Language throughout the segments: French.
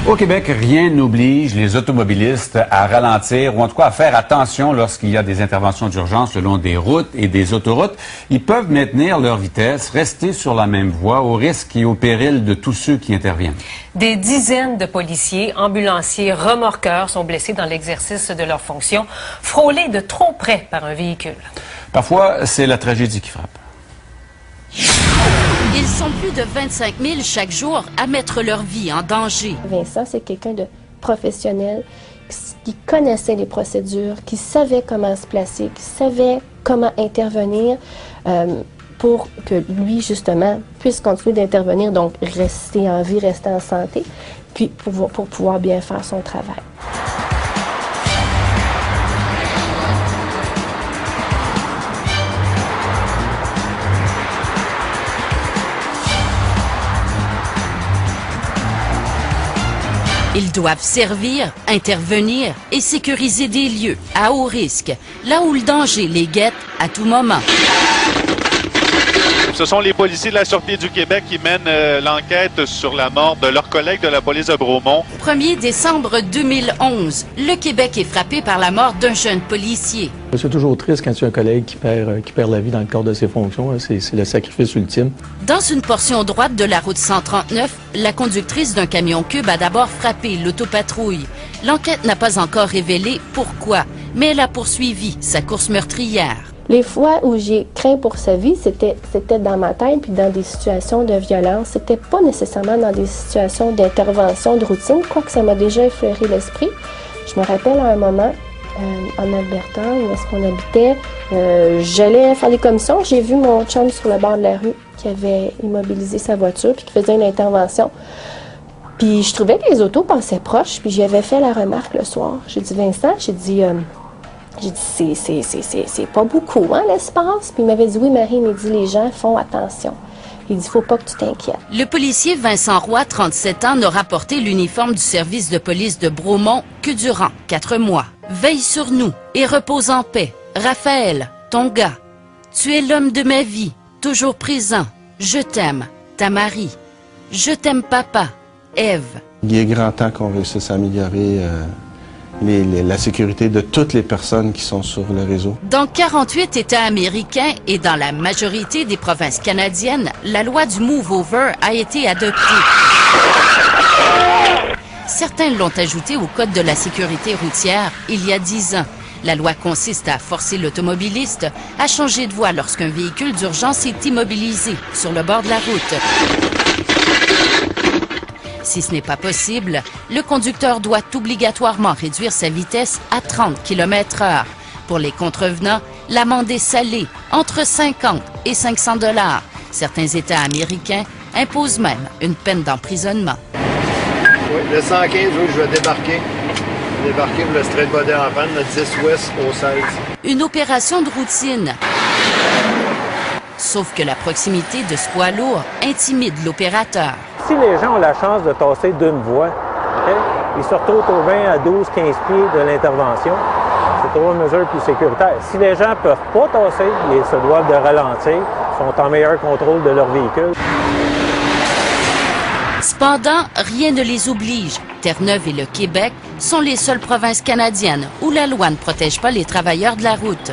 Au Québec, rien n'oblige les automobilistes à ralentir ou en tout cas à faire attention lorsqu'il y a des interventions d'urgence le long des routes et des autoroutes. Ils peuvent maintenir leur vitesse, rester sur la même voie au risque et au péril de tous ceux qui interviennent. Des dizaines de policiers, ambulanciers, remorqueurs sont blessés dans l'exercice de leurs fonctions, frôlés de trop près par un véhicule. Parfois, c'est la tragédie qui frappe. Ils sont plus de 25 000 chaque jour à mettre leur vie en danger. Vincent, c'est quelqu'un de professionnel qui connaissait les procédures, qui savait comment se placer, qui savait comment intervenir pour que lui, justement, puisse continuer d'intervenir, donc rester en vie, rester en santé, puis pour pouvoir bien faire son travail. Ils doivent servir, intervenir et sécuriser des lieux à haut risque, là où le danger les guette à tout moment. Ce sont les policiers de la Sûreté du Québec qui mènent l'enquête sur la mort de leurs collègues de la police de Bromont. 1er décembre 2011, le Québec est frappé par la mort d'un jeune policier. C'est toujours triste quand tu as un collègue qui perd la vie dans le cadre de ses fonctions. C'est le sacrifice ultime. Dans une portion droite de la route 139, la conductrice d'un camion cube a d'abord frappé l'autopatrouille. L'enquête n'a pas encore révélé pourquoi, mais elle a poursuivi sa course meurtrière. Les fois où j'ai craint pour sa vie, c'était dans ma tête, puis dans des situations de violence. C'était pas nécessairement dans des situations d'intervention de routine, quoique ça m'a déjà effleuré l'esprit. Je me rappelle à un moment, en Alberta, où est-ce qu'on habitait, j'allais faire des commissions. J'ai vu mon chum sur le bord de la rue qui avait immobilisé sa voiture, puis qui faisait une intervention. Puis je trouvais que les autos passaient proches, puis j'avais fait la remarque le soir. J'ai dit, Vincent, c'est pas beaucoup, hein, l'espace? Puis il m'avait dit, oui, Marie, il m'a dit, les gens font attention. Il dit, faut pas que tu t'inquiètes. Le policier Vincent Roy, 37 ans, n'a rapporté l'uniforme du service de police de Bromont que durant 4 mois. Veille sur nous et repose en paix. Raphaël, ton gars. Tu es l'homme de ma vie, toujours présent. Je t'aime, ta Marie. Je t'aime, papa. Ève. Il est grand temps qu'on réussisse à améliorer la sécurité de toutes les personnes qui sont sur le réseau. Dans 48 États américains et dans la majorité des provinces canadiennes, la loi du move-over a été adoptée. Certains l'ont ajoutée au Code de la sécurité routière il y a 10 ans. La loi consiste à forcer l'automobiliste à changer de voie lorsqu'un véhicule d'urgence est immobilisé sur le bord de la route. Si ce n'est pas possible, le conducteur doit obligatoirement réduire sa vitesse à 30 km/h. Pour les contrevenants, l'amende est salée, entre 50 et 500 $. Certains États américains imposent même une peine d'emprisonnement. Oui, le 115, oui, je vais débarquer. Débarquer pour le straight body en panne, le 10 ouest au 16. Une opération de routine. Sauf que la proximité de ce poids lourd intimide l'opérateur. Si les gens ont la chance de tasser d'une voie, okay, ils se retrouvent au 20 à 12, 15 pieds de l'intervention. C'est toujours une mesure plus sécuritaire. Si les gens ne peuvent pas tasser, ils se doivent de ralentir, sont en meilleur contrôle de leur véhicule. Cependant, rien ne les oblige. Terre-Neuve et le Québec sont les seules provinces canadiennes où la loi ne protège pas les travailleurs de la route.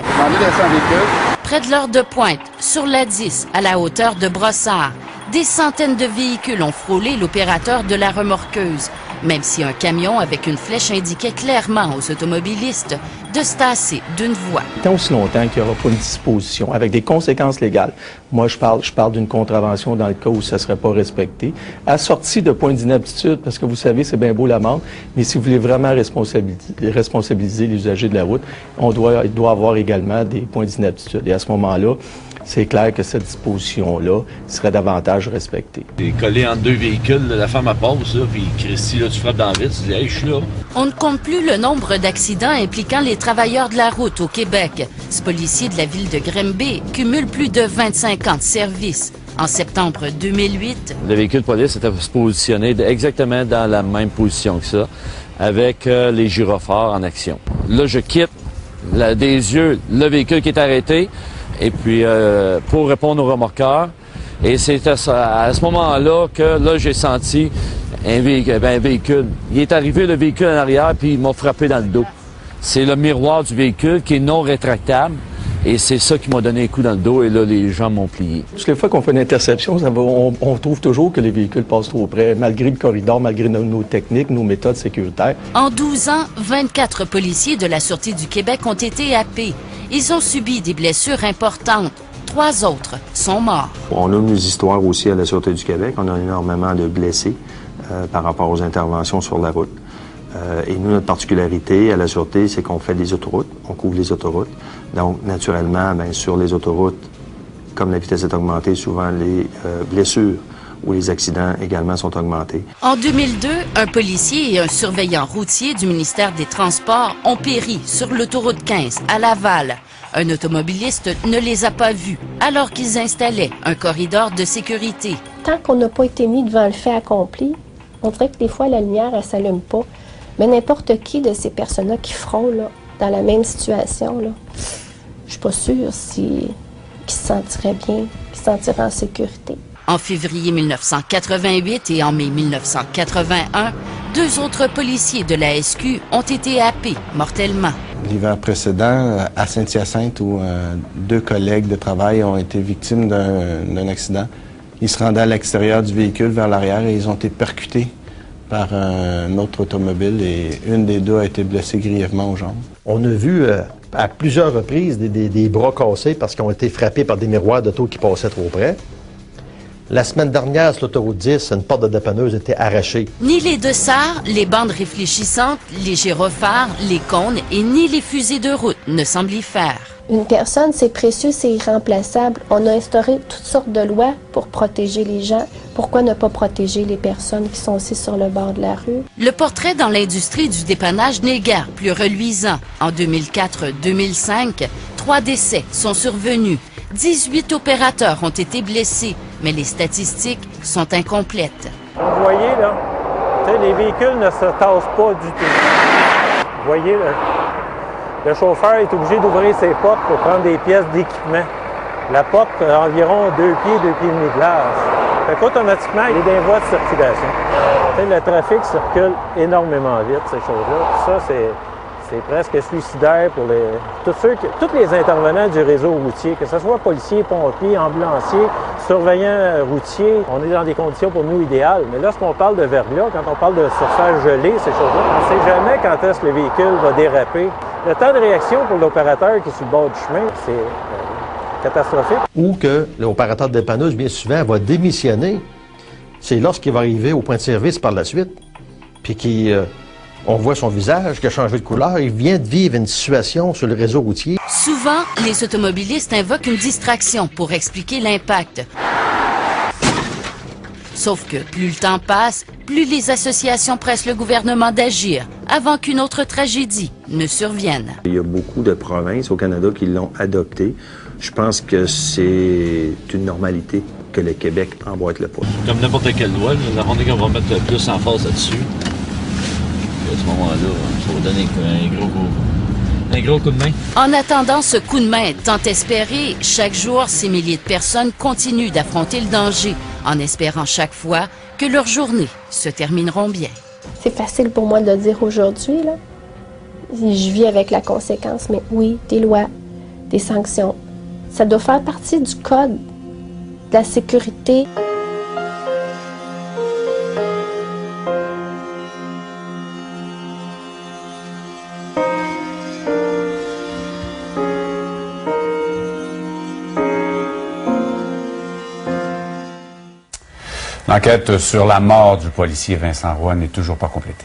Près de l'heure de pointe, sur la 10, à la hauteur de Brossard, des centaines de véhicules ont frôlé l'opérateur de la remorqueuse, même si un camion avec une flèche indiquait clairement aux automobilistes de se tasser d'une voie. Tant aussi longtemps qu'il n'y aura pas une disposition avec des conséquences légales. Moi, je parle d'une contravention dans le cas où ça ne serait pas respecté. Assorti de points d'inaptitude, parce que vous savez, c'est bien beau l'amende, mais si vous voulez vraiment responsabiliser les usagers de la route, il doit avoir également des points d'inaptitude. Et à ce moment-là, c'est clair que cette disposition-là serait davantage respectée. T'es collé entre deux véhicules, la femme elle passe, là, puis Christy, là, tu frappes dans la vitre, tu dis « Hey, je suis là ». On ne compte plus le nombre d'accidents impliquant les travailleurs de la route au Québec. Ce policier de la ville de Grimby cumule plus de 25 ans de service. En septembre 2008... Le véhicule de police était positionné exactement dans la même position que ça, avec les gyrophares en action. Là, je quitte des yeux le véhicule qui est arrêté, et puis pour répondre aux remorqueurs. Et c'est à ce moment-là que là j'ai senti un véhicule. Il est arrivé, le véhicule en arrière, puis il m'a frappé dans le dos. C'est le miroir du véhicule qui est non rétractable. Et c'est ça qui m'a donné un coup dans le dos, et là, les gens m'ont plié. Toutes les fois qu'on fait une interception, on trouve toujours que les véhicules passent trop près, malgré le corridor, malgré nos techniques, nos méthodes sécuritaires. En 12 ans, 24 policiers de la Sûreté du Québec ont été happés. Ils ont subi des blessures importantes. 3 autres sont morts. On a nos histoires aussi à la Sûreté du Québec. On a énormément de blessés par rapport aux interventions sur la route. Et nous, notre particularité à la Sûreté, c'est qu'on fait des autoroutes, on couvre les autoroutes. Donc, naturellement, bien, sur les autoroutes, comme la vitesse est augmentée, souvent les blessures ou les accidents également sont augmentés. En 2002, un policier et un surveillant routier du ministère des Transports ont péri sur l'autoroute 15 à Laval. Un automobiliste ne les a pas vus alors qu'ils installaient un corridor de sécurité. Tant qu'on n'a pas été mis devant le fait accompli, on dirait que des fois la lumière, elle s'allume pas. Mais n'importe qui de ces personnes-là qui frôlent là, dans la même situation, là, je suis pas sûre qu'ils se sentiraient bien, qu'ils se sentiraient en sécurité. En février 1988 et en mai 1981, 2 autres policiers de la SQ ont été happés mortellement. L'hiver précédent, à Saint-Hyacinthe, où 2 collègues de travail ont été victimes d'un accident. Ils se rendaient à l'extérieur du véhicule vers l'arrière et ils ont été percutés par un autre automobile et une des 2 a été blessée grièvement aux jambes. On a vu à plusieurs reprises des bras cassés parce qu'ils ont été frappés par des miroirs d'auto qui passaient trop près. La semaine dernière, sur l'autoroute 10, une porte de dépanneuse était arrachée. Ni les dossards, les bandes réfléchissantes, les gyrophares, les cônes et ni les fusées de route ne semblent y faire. Une personne, c'est précieux, c'est irremplaçable. On a instauré toutes sortes de lois pour protéger les gens. Pourquoi ne pas protéger les personnes qui sont aussi sur le bord de la rue? Le portrait dans l'industrie du dépannage n'est guère plus reluisant. En 2004-2005, 3 décès sont survenus. 18 opérateurs ont été blessés, mais les statistiques sont incomplètes. Vous voyez, là, les véhicules ne se tassent pas du tout. Vous voyez, là, le chauffeur est obligé d'ouvrir ses portes pour prendre des pièces d'équipement. La porte a environ 2 pieds, 2 pieds et demi de large. Fait qu'automatiquement, il est dans les voies de circulation. Le trafic circule énormément vite, ces choses-là. Ça, c'est presque suicidaire pour tous les intervenants du réseau routier, que ce soit policiers, pompiers, ambulanciers, surveillants routiers. On est dans des conditions pour nous idéales. Mais lorsqu'on parle de verglas, quand on parle de surface gelée, ces choses-là, on ne sait jamais quand est-ce que le véhicule va déraper. Le temps de réaction pour l'opérateur qui est sur le bord du chemin, c'est catastrophique. Ou que l'opérateur de dépanneuse, bien souvent, va démissionner. C'est lorsqu'il va arriver au point de service par la suite, puis on voit son visage qui a changé de couleur. Il vient de vivre une situation sur le réseau routier. Souvent, les automobilistes invoquent une distraction pour expliquer l'impact. Sauf que plus le temps passe, plus les associations pressent le gouvernement d'agir avant qu'une autre tragédie ne survienne. Il y a beaucoup de provinces au Canada qui l'ont adopté. Je pense que c'est une normalité que le Québec emboîte le pas. Comme n'importe quelle loi, la journée qu'on va mettre plus en force là-dessus, à ce moment-là, il faut donner un gros coup de main. En attendant ce coup de main tant espéré, chaque jour, ces milliers de personnes continuent d'affronter le danger, en espérant chaque fois que leurs journées se termineront bien. C'est facile pour moi de le dire aujourd'hui, là. Je vis avec la conséquence, mais oui, des lois, des sanctions. Ça doit faire partie du code de la sécurité. L'enquête sur la mort du policier Vincent Roy n'est toujours pas complétée.